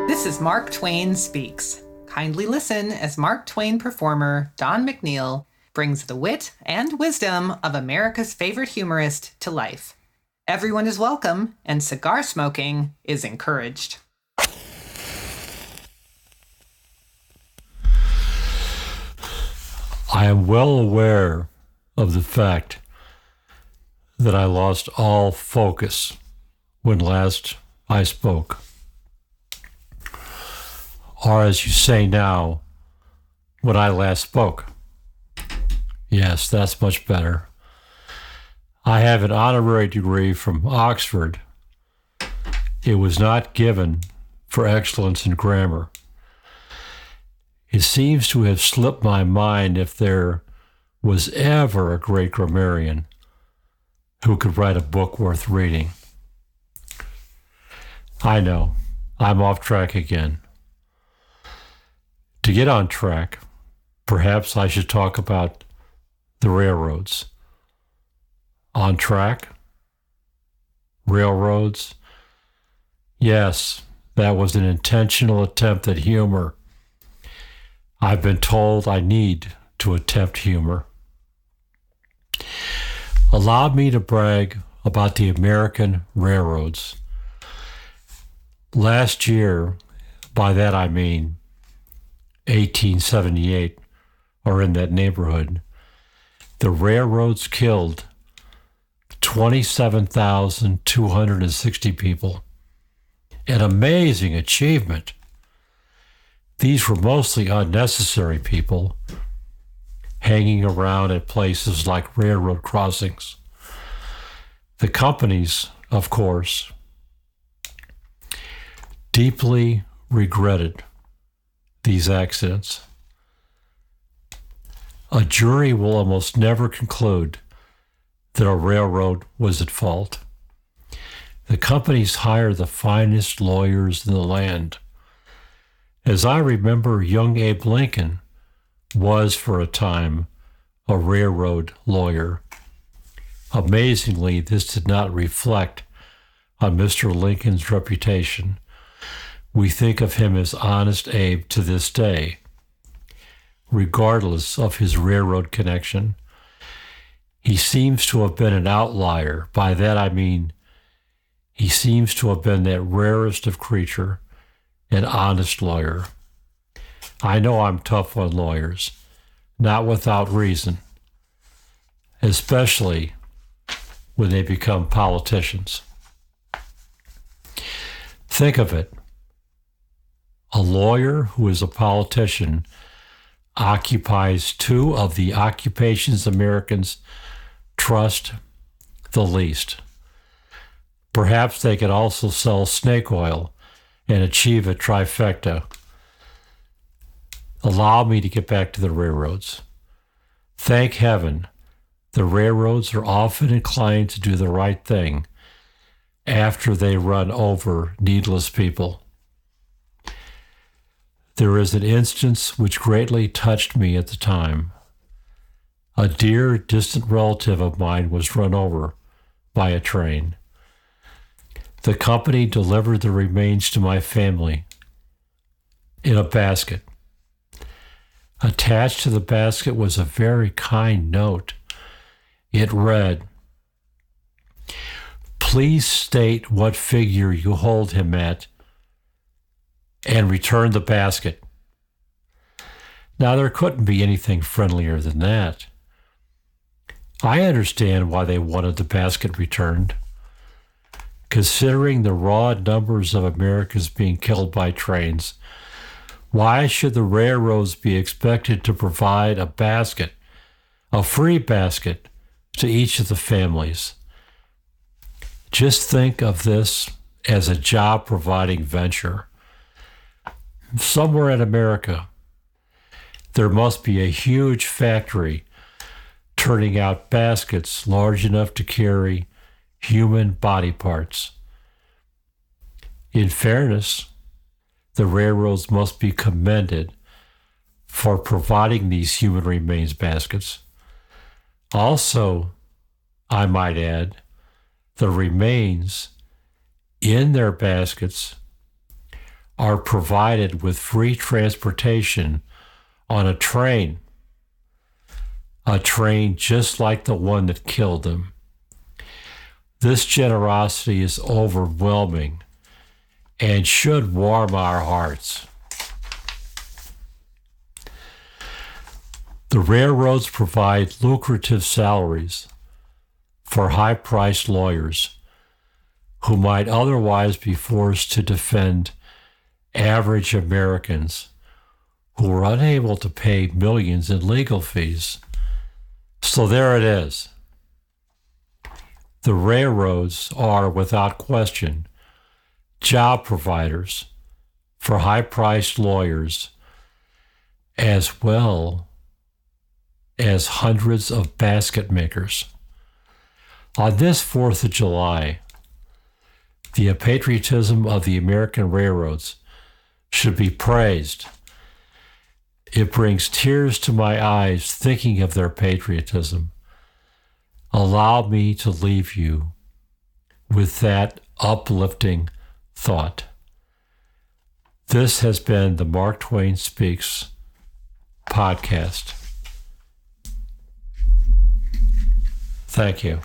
This is Mark Twain Speaks. Kindly listen as Mark Twain performer Don McNeil brings the wit and wisdom of America's favorite humorist to life. Everyone is welcome, and cigar smoking is encouraged. I am well aware of the fact that I lost all focus when last I spoke. Or as you say now, when I last spoke. Yes, that's much better. I have an honorary degree from Oxford. It was not given for excellence in grammar. It seems to have slipped my mind if there was ever a great grammarian who could write a book worth reading. I know, I'm off track again. To get on track, perhaps I should talk about the railroads. On track? Railroads? Yes, that was an intentional attempt at humor. I've been told I need to attempt humor. Allow me to brag about the American railroads. Last year, by that I mean 1878, or in that neighborhood, the railroads killed 27,260 people. An amazing achievement. These were mostly unnecessary people hanging around at places like railroad crossings. The companies, of course, deeply regretted these accidents. A jury will almost never conclude that a railroad was at fault. The companies hire the finest lawyers in the land. As I remember, young Abe Lincoln was for a time a railroad lawyer. Amazingly, this did not reflect on Mr. Lincoln's reputation. We think of him as Honest Abe to this day, regardless of his railroad connection. He seems to have been an outlier. By that I mean he seems to have been that rarest of creature, an honest lawyer. I know I'm tough on lawyers, not without reason, especially when they become politicians. Think of it. A lawyer who is a politician occupies two of the occupations Americans trust the least. Perhaps they could also sell snake oil and achieve a trifecta. Allow me to get back to the railroads. Thank heaven, the railroads are often inclined to do the right thing after they run over needless people. There is an instance which greatly touched me at the time. A dear, distant relative of mine was run over by a train. The company delivered the remains to my family in a basket. Attached to the basket was a very kind note. It read, "Please state what figure you hold him at and return the basket." Now, there couldn't be anything friendlier than that. I understand why they wanted the basket returned. Considering the raw numbers of Americans being killed by trains, why should the railroads be expected to provide a basket, a free basket, to each of the families? Just think of this as a job-providing venture. Somewhere in America, there must be a huge factory turning out baskets large enough to carry human body parts. In fairness, the railroads must be commended for providing these human remains baskets. Also, I might add, the remains in their baskets are provided with free transportation on a train just like the one that killed them. This generosity is overwhelming and should warm our hearts. The railroads provide lucrative salaries for high-priced lawyers who might otherwise be forced to defend average Americans who are unable to pay millions in legal fees. So there it is. The railroads are, without question, job providers for high-priced lawyers as well as hundreds of basket makers. On this 4th of July, the patriotism of the American railroads should be praised. It brings tears to my eyes thinking of their patriotism. Allow me to leave you with that uplifting thought. This has been the Mark Twain Speaks podcast. Thank you.